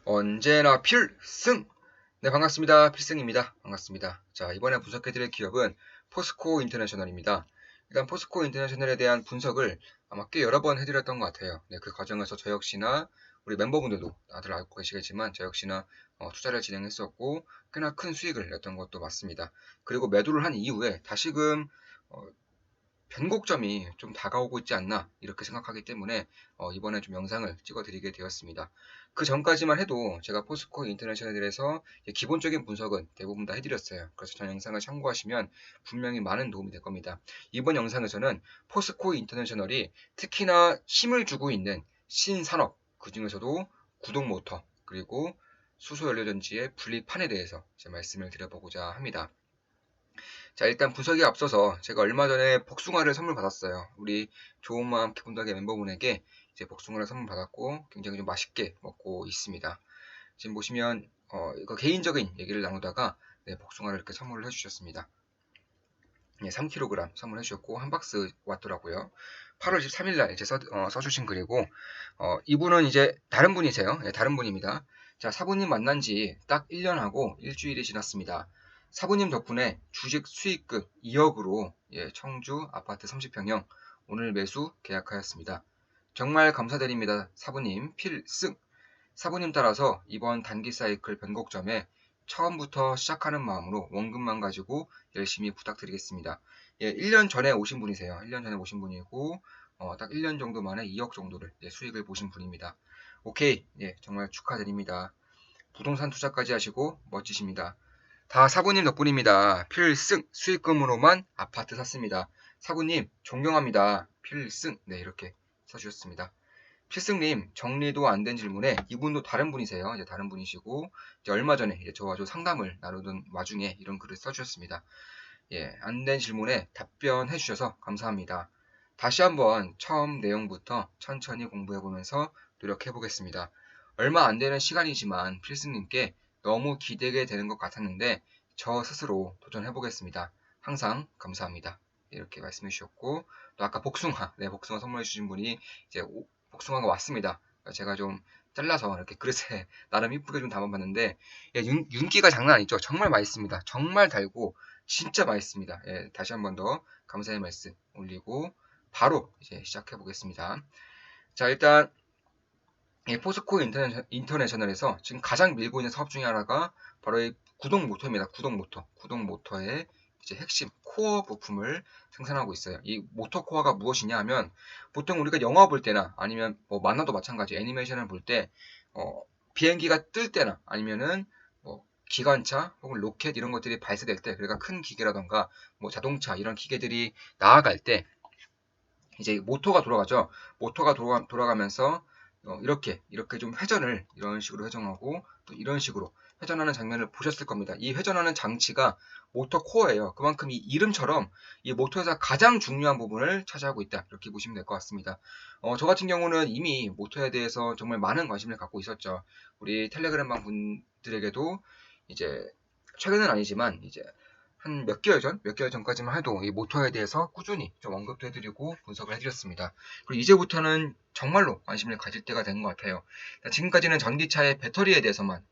언제나 필승! 네, 반갑습니다. 필승입니다. 반갑습니다. 자, 이번에 분석해드릴 기업은 포스코 인터내셔널입니다. 일단 포스코 인터내셔널에 대한 분석을 아마 꽤 여러 번 해드렸던 것 같아요. 네, 그 과정에서 저 역시나 우리 멤버분들도 다들 알고 계시겠지만 저 역시나 투자를 진행했었고 꽤나 큰 수익을 냈던 것도 맞습니다. 그리고 매도를 한 이후에 다시금 변곡점이 좀 다가오고 있지 않나 이렇게 생각하기 때문에 이번에 좀 영상을 찍어 드리게 되었습니다. 그 전까지만 해도 제가 포스코 인터내셔널에서 기본적인 분석은 대부분 다 해드렸어요. 그래서 전 영상을 참고하시면 분명히 많은 도움이 될 겁니다. 이번 영상에서는 포스코 인터내셔널이 특히나 힘을 주고 있는 신산업, 그 중에서도 구동모터 그리고 수소연료전지의 분리판에 대해서 제 말씀을 드려보고자 합니다. 자, 일단 분석에 앞서서 제가 얼마 전에 복숭아를 선물 받았어요. 우리 좋은 마음 기본덕의 멤버분에게 이제 복숭아를 선물 받았고 굉장히 좀 맛있게 먹고 있습니다. 지금 보시면 이거 개인적인 얘기를 나누다가 네, 복숭아를 이렇게 선물을 해주셨습니다. 네, 3kg 선물해 주셨고 한 박스 왔더라고요. 8월 13일 날 이제 써주신 글이고 이분은 이제 다른 분이세요. 네, 다른 분입니다. 자, 사부님 만난 지 딱 1년하고 일주일이 지났습니다. 사부님 덕분에 주식 수익금 2억으로 청주 아파트 30평형 오늘 매수 계약하였습니다. 정말 감사드립니다. 사부님 필승! 사부님 따라서 이번 단기 사이클 변곡점에 처음부터 시작하는 마음으로 원금만 가지고 열심히 부탁드리겠습니다. 1년 전에 오신 분이세요. 1년 전에 오신 분이고 딱 1년 정도 만에 2억 정도를 수익을 보신 분입니다. 오케이, 정말 축하드립니다. 부동산 투자까지 하시고 멋지십니다. 다 사부님 덕분입니다. 필승 수익금으로만 아파트 샀습니다. 사부님 존경합니다. 필승 네 이렇게 써주셨습니다. 필승님 정리도 안 된 질문에 이분도 다른 분이세요. 이제 다른 분이시고 이제 얼마 전에 저와 상담을 나누던 와중에 이런 글을 써주셨습니다. 안 된 질문에 답변해 주셔서 감사합니다. 다시 한번 처음 내용부터 천천히 공부해 보면서 노력해 보겠습니다. 얼마 안 되는 시간이지만 필승님께 너무 기대게 되는 것 같았는데 저 스스로 도전해 보겠습니다. 항상 감사합니다. 이렇게 말씀해 주셨고 또 아까 복숭아, 복숭아 선물해 주신 분이 이제 복숭아가 왔습니다. 제가 좀 잘라서 이렇게 그릇에 나름 이쁘게 좀 담아봤는데 윤기가 장난 아니죠. 정말 맛있습니다. 정말 달고 진짜 맛있습니다. 다시 한번 더 감사의 말씀 올리고 바로 이제 시작해 보겠습니다. 자, 일단 포스코 인터내셔널에서 지금 가장 밀고 있는 사업 중에 하나가 바로 이 구동 모터입니다. 구동 모터. 구동 모터의 이제 핵심 코어 부품을 생산하고 있어요. 이 모터 코어가 무엇이냐 하면 보통 우리가 영화 볼 때나 아니면 뭐 만화도 마찬가지 애니메이션을 볼 때 비행기가 뜰 때나 아니면은 뭐 기관차 혹은 로켓 이런 것들이 발사될 때 그러니까 큰 기계라던가 뭐 자동차 이런 기계들이 나아갈 때 이제 모터가 돌아가죠. 모터가 돌아가면서 이렇게 좀 회전을 이런 식으로 회전하고 또 이런 식으로 회전하는 장면을 보셨을 겁니다. 이 회전하는 장치가 모터 코어예요. 그만큼 이 이름처럼 이 모터에서 가장 중요한 부분을 차지하고 있다. 이렇게 보시면 될 것 같습니다. 저 같은 경우는 이미 모터에 대해서 정말 많은 관심을 갖고 있었죠. 우리 텔레그램방 분들에게도 이제 최근은 아니지만 이제 한 몇 개월 전까지만 해도 이 모터에 대해서 꾸준히 좀 언급도 해드리고 분석을 해드렸습니다. 그리고 이제부터는 정말로 관심을 가질 때가 된 것 같아요. 지금까지는 전기차의 배터리에 대해서만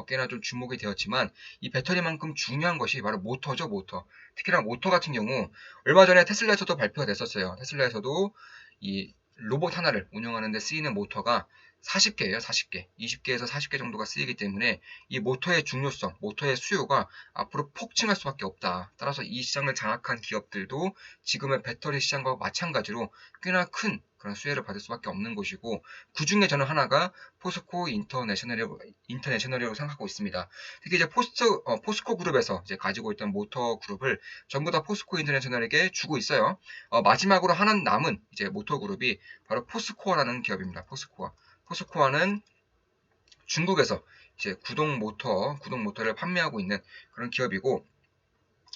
꽤나 좀 주목이 되었지만 이 배터리만큼 중요한 것이 바로 모터죠, 모터. 특히나 모터 같은 경우 얼마 전에 테슬라에서도 발표가 됐었어요. 테슬라에서도 이 로봇 하나를 운영하는 데 쓰이는 모터가 40개예요, 40개. 20개에서 40개 정도가 쓰이기 때문에 이 모터의 중요성, 모터의 수요가 앞으로 폭증할 수밖에 없다. 따라서 이 시장을 장악한 기업들도 지금의 배터리 시장과 마찬가지로 꽤나 큰 그런 수혜를 받을 수밖에 없는 것이고 그 중에 저는 하나가 포스코 인터내셔널이라고 생각하고 있습니다. 특히 이제 포스코 그룹에서 이제 가지고 있던 모터 그룹을 전부 다 포스코 인터내셔널에게 주고 있어요. 마지막으로 하나 남은 이제 모터 그룹이 바로 포스코어라는 기업입니다. 포스코어는 중국에서 이제 구동 모터를 판매하고 있는 그런 기업이고,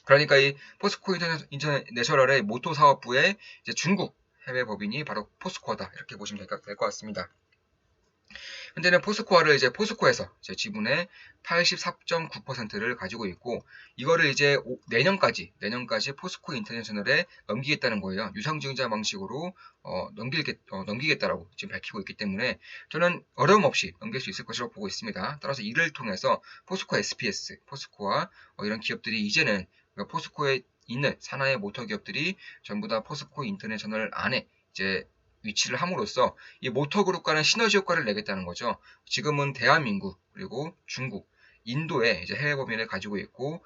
그러니까 이 포스코 인터내셔널의 모터 사업부의 이제 중국 해외 법인이 바로 포스코다 이렇게 보시면 될 것 같습니다. 현재는 포스코화를 이제 포스코에서 이제 지분의 84.9%를 가지고 있고, 이거를 이제 내년까지 포스코 인터내셔널에 넘기겠다는 거예요. 유상증자 방식으로 넘기겠다라고 지금 밝히고 있기 때문에 저는 어려움 없이 넘길 수 있을 것이라고 보고 있습니다. 따라서 이를 통해서 포스코 SPS, 포스코와 이런 기업들이 이제는 포스코에 있는 산하의 모터 기업들이 전부 다 포스코 인터내셔널 안에 이제 위치를 함으로써 이 모터그룹과는 시너지 효과를 내겠다는 거죠. 지금은 대한민국 그리고 중국, 인도에 이제 해외 법인을 가지고 있고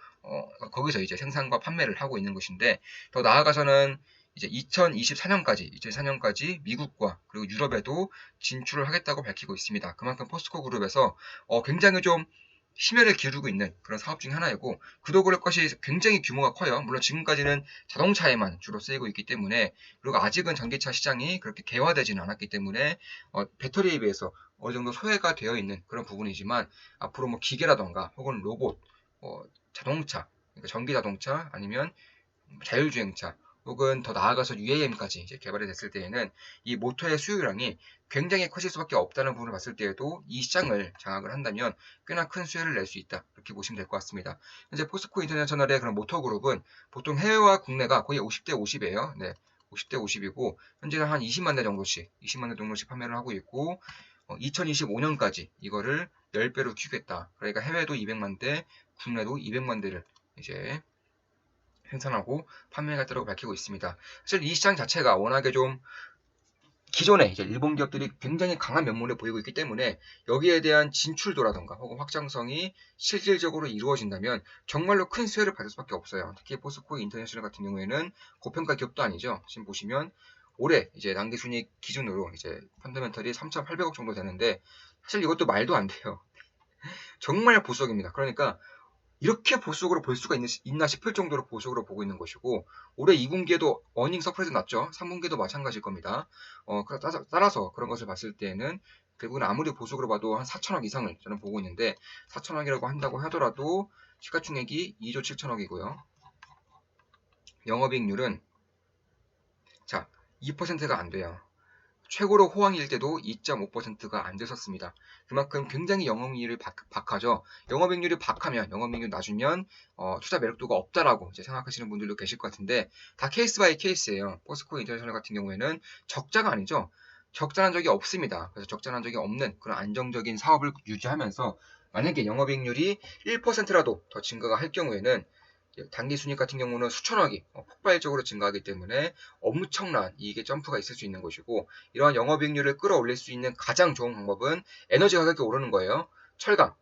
거기서 이제 생산과 판매를 하고 있는 것인데, 더 나아가서는 이제 2024년까지 미국과 그리고 유럽에도 진출을 하겠다고 밝히고 있습니다. 그만큼 포스코 그룹에서 굉장히 좀 심혈을 기울이고 있는 그런 사업 중에 하나이고, 그도 그럴 것이 굉장히 규모가 커요. 물론 지금까지는 자동차에만 주로 쓰이고 있기 때문에, 그리고 아직은 전기차 시장이 그렇게 개화되지는 않았기 때문에 배터리에 비해서 어느 정도 소외가 되어 있는 그런 부분이지만, 앞으로 뭐 기계라던가 혹은 로봇, 자동차, 그러니까 전기 자동차 아니면 자율주행차 혹은 더 나아가서 UAM까지 이제 개발이 됐을 때에는 이 모터의 수요량이 굉장히 커질 수밖에 없다는 부분을 봤을 때에도 이 시장을 장악을 한다면 꽤나 큰 수혜를 낼 수 있다, 이렇게 보시면 될 것 같습니다. 현재 포스코 인터내셔널의 그런 모터 그룹은 보통 해외와 국내가 거의 50대 50이에요. 네, 50대 50이고 현재는 한 20만 대 정도씩 판매를 하고 있고, 2025년까지 이거를 10배로 키우겠다. 그러니까 해외도 200만 대, 국내도 200만 대를 이제 생산하고 판매하겠다고 밝히고 있습니다. 사실 이 시장 자체가 워낙에 좀 기존에 이제 일본 기업들이 굉장히 강한 면모를 보이고 있기 때문에, 여기에 대한 진출도라던가 혹은 확장성이 실질적으로 이루어진다면 정말로 큰 수혜를 받을 수밖에 없어요. 특히 포스코 인터내셔널 같은 경우에는 고평가 기업도 아니죠. 지금 보시면 올해 이제 단기순이익 기준으로 이제 펀더멘털이 3,800억 정도 되는데, 사실 이것도 말도 안 돼요. 정말 보수적입니다. 그러니까 이렇게 보수적으로 볼 수가 있나 싶을 정도로 보수적으로 보고 있는 것이고, 올해 2분기에도 어닝 서프라이즈 났죠. 3분기에도 마찬가지일 겁니다. 따라서 그런 것을 봤을 때는 결국은 아무리 보수적으로 봐도 한 4천억 이상을 저는 보고 있는데, 4천억이라고 한다고 하더라도 시가총액이 2조 7천억이고요. 영업이익률은 자 2%가 안 돼요. 최고로 호황일 때도 2.5%가 안 됐었습니다. 그만큼 굉장히 영업이익률이 박하죠. 영업이익률이 박하면, 영업이익률 낮으면 투자 매력도가 없다라고 이제 생각하시는 분들도 계실 것 같은데, 다 케이스 바이 케이스예요. 포스코 인터내셔널 같은 경우에는 적자가 아니죠. 적자난 적이 없습니다. 그래서 적자난 적이 없는 그런 안정적인 사업을 유지하면서, 만약에 영업이익률이 1%라도 더 증가가 할 경우에는 단기 순이익 같은 경우는 수천억이 폭발적으로 증가하기 때문에 엄청난 이익의 점프가 있을 수 있는 것이고, 이러한 영업이익률을 끌어올릴 수 있는 가장 좋은 방법은 에너지 가격이 오르는 거예요. 철강,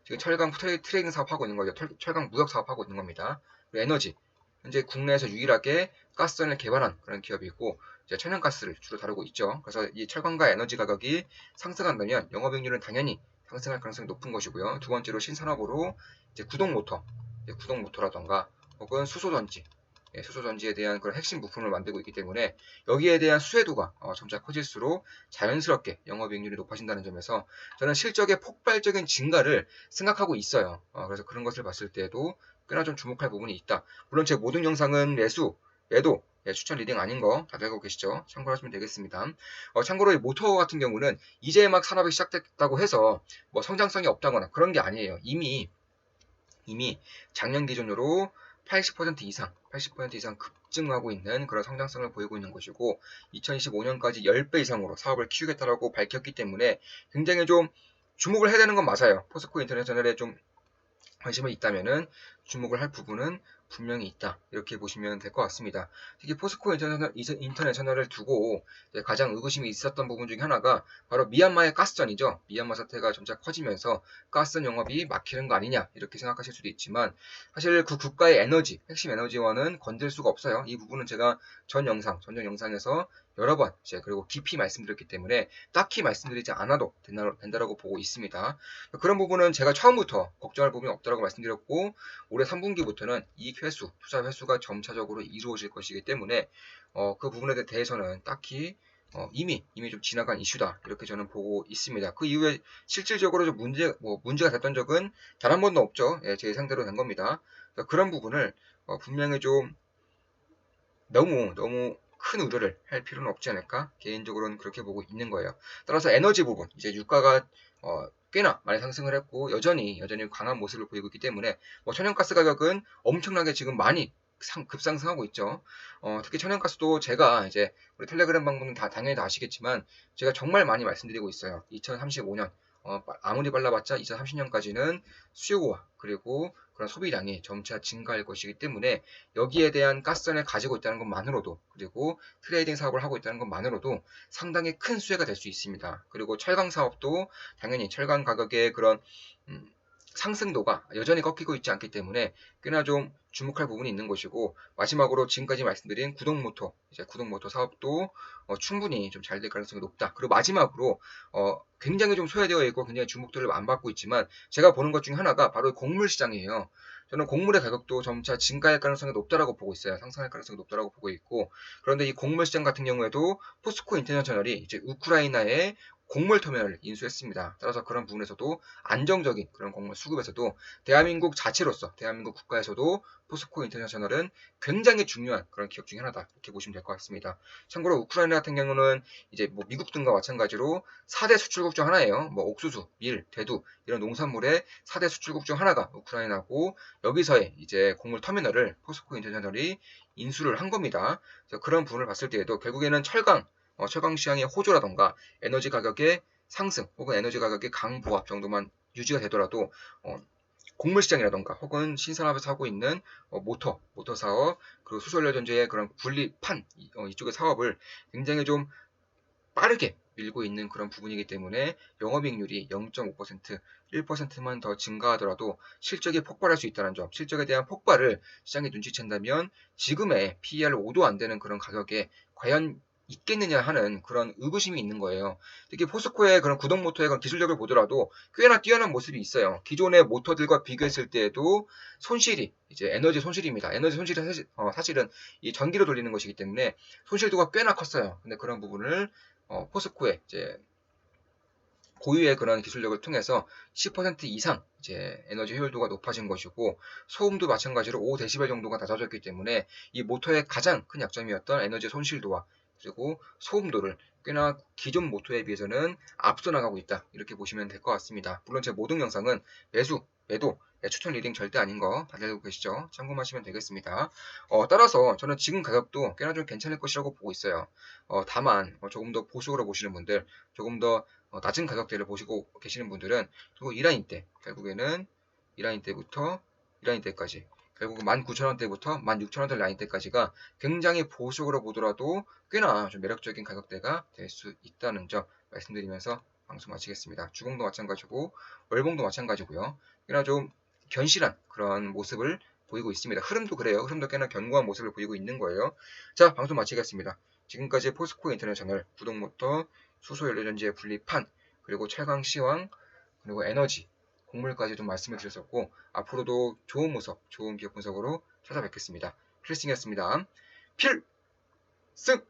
지금 철강 트레이딩 사업하고 있는 거죠. 철강 무역 사업하고 있는 겁니다. 그리고 에너지, 현재 국내에서 유일하게 가스선을 개발한 그런 기업이고, 이제 천연가스를 주로 다루고 있죠. 그래서 이 철강과 에너지 가격이 상승한다면 영업이익률은 당연히 상승할 가능성이 높은 것이고요. 두 번째로 신산업으로 이제 구동 모터라던가 혹은 수소전지, 수소전지에 대한 그런 핵심 부품을 만들고 있기 때문에 여기에 대한 수혜도가 점차 커질수록 자연스럽게 영업이익률이 높아진다는 점에서 저는 실적의 폭발적인 증가를 생각하고 있어요. 그래서 그런 것을 봤을 때도 꽤나 좀 주목할 부분이 있다. 물론 제 모든 영상은 매도 추천 리딩 아닌 거 다들 알고 계시죠? 참고하시면 되겠습니다. 참고로 이 모터 같은 경우는 이제 막 산업이 시작됐다고 해서 뭐 성장성이 없다거나 그런 게 아니에요. 이미 작년 기준으로 80% 이상 급증하고 있는 그런 성장성을 보이고 있는 것이고, 2025년까지 10배 이상으로 사업을 키우겠다라고 밝혔기 때문에 굉장히 좀 주목을 해야 되는 건 맞아요. 포스코 인터내셔널에 좀 관심이 있다면은 주목을 할 부분은 분명히 있다, 이렇게 보시면 될 것 같습니다. 특히 포스코 인터내셔널을 두고 가장 의구심이 있었던 부분 중에 하나가 바로 미얀마의 가스전이죠. 미얀마 사태가 점차 커지면서 가스전 영업이 막히는 거 아니냐, 이렇게 생각하실 수도 있지만, 사실 그 국가의 핵심 에너지원은 건들 수가 없어요. 이 부분은 제가 전전 영상에서 여러 번 그리고 깊이 말씀드렸기 때문에 딱히 말씀드리지 않아도 된다라고 보고 있습니다. 그런 부분은 제가 처음부터 걱정할 부분이 없다라고 말씀드렸고, 올해 3분기부터는 투자 회수가 점차적으로 이루어질 것이기 때문에 그 부분에 대해서는 딱히 이미 좀 지나간 이슈다, 이렇게 저는 보고 있습니다. 그 이후에 실질적으로 좀 문제가 됐던 적은 단 한 번도 없죠. 제 예상대로 된 겁니다. 그러니까 그런 부분을 분명히 좀 너무 큰 우려를 할 필요는 없지 않을까, 개인적으로는 그렇게 보고 있는 거예요. 따라서 에너지 부분, 이제 유가가 꽤나 많이 상승을 했고 여전히 강한 모습을 보이고 있기 때문에 뭐 천연가스 가격은 엄청나게 지금 많이 급상승하고 있죠. 특히 천연가스도 제가 이제 우리 텔레그램 방송은 당연히 다 아시겠지만 제가 정말 많이 말씀드리고 있어요. 2035년 아무리 빨라봤자 2030년까지는 수요와 그리고 그런 소비량이 점차 증가할 것이기 때문에 여기에 대한 가스선을 가지고 있다는 것만으로도 그리고 트레이딩 사업을 하고 있다는 것만으로도 상당히 큰 수혜가 될 수 있습니다. 그리고 철강 사업도 당연히 철강 가격의 그런 상승도가 여전히 꺾이고 있지 않기 때문에 꽤나 좀 주목할 부분이 있는 것이고 마지막으로 지금까지 말씀드린 구동모터 이제 구동모터 사업도 충분히 좀 잘 될 가능성이 높다. 그리고 마지막으로 굉장히 좀 소외되어 있고 굉장히 주목도를 안 받고 있지만 제가 보는 것 중에 하나가 바로 곡물 시장이에요. 저는 곡물의 가격도 점차 증가할 가능성이 높다라고 보고 있어요. 상승할 가능성이 높다라고 보고 있고 그런데 이 곡물 시장 같은 경우에도 포스코 인터내셔널이 이제 우크라이나의 곡물 터미널을 인수했습니다. 따라서 그런 부분에서도 안정적인 그런 곡물 수급에서도 대한민국 자체로서 대한민국 국가에서도 포스코 인터내셔널은 굉장히 중요한 그런 기업 중에 하나다 이렇게 보시면 될 것 같습니다. 참고로 우크라이나 같은 경우는 이제 뭐 미국 등과 마찬가지로 4대 수출국 중 하나예요. 뭐 옥수수, 밀, 대두 이런 농산물의 4대 수출국 중 하나가 우크라이나고 여기서의 이제 곡물 터미널을 포스코 인터내셔널이 인수를 한 겁니다. 그래서 그런 부분을 봤을 때에도 결국에는 철강 시장의 호조라던가 에너지 가격의 상승 혹은 에너지 가격의 강보합 정도만 유지가 되더라도 곡물 시장이라던가 혹은 신산업에서 하고 있는 모터 사업 그리고 수소연료 전지의 그런 분리판 이쪽의 사업을 굉장히 좀 빠르게 밀고 있는 그런 부분이기 때문에 영업이익률이 0.5%, 1%만 더 증가하더라도 실적이 폭발할 수 있다는 점, 실적에 대한 폭발을 시장이 눈치챈다면 지금의 PER 5도 안 되는 그런 가격에 과연 있겠느냐 하는 그런 의구심이 있는 거예요. 특히 포스코의 그런 구동모터의 그런 기술력을 보더라도 꽤나 뛰어난 모습이 있어요. 기존의 모터들과 비교했을 때에도 손실이 이제 에너지 손실입니다. 에너지 손실이 사실은 이 전기로 돌리는 것이기 때문에 손실도가 꽤나 컸어요. 근데 그런 부분을 포스코의 이제 고유의 그런 기술력을 통해서 10% 이상 이제 에너지 효율도가 높아진 것이고 소음도 마찬가지로 5dB 정도가 낮아졌기 때문에 이 모터의 가장 큰 약점이었던 에너지 손실도와 그리고 소음도를 꽤나 기존 모터에 비해서는 앞서 나가고 있다 이렇게 보시면 될 것 같습니다. 물론 제 모든 영상은 매도 추천 리딩 절대 아닌 거 다들 알고 계시죠? 참고하시면 되겠습니다. 따라서 저는 지금 가격도 꽤나 좀 괜찮을 것이라고 보고 있어요. 다만 조금 더 보수적으로 보시는 분들 조금 더 낮은 가격대를 보시고 계시는 분들은 그리고 이라인 때 결국에는 이라인 때까지 결국 19,000원대부터 16,000원대 라인 때까지가 굉장히 보수적으로 보더라도 꽤나 좀 매력적인 가격대가 될 수 있다는 점 말씀드리면서 방송 마치겠습니다. 주봉도 마찬가지고 월봉도 마찬가지고요. 꽤나 좀 견실한 그런 모습을 보이고 있습니다. 흐름도 그래요. 흐름도 꽤나 견고한 모습을 보이고 있는 거예요. 자, 방송 마치겠습니다. 지금까지 포스코 인터내셔널 구동모터 수소연료전지의 분리판 그리고 철강 시황 그리고 에너지 곡물까지 좀 말씀을 드렸었고 앞으로도 좋은 모습 좋은 기업 분석으로 찾아뵙겠습니다. 필승이었습니다. 필승!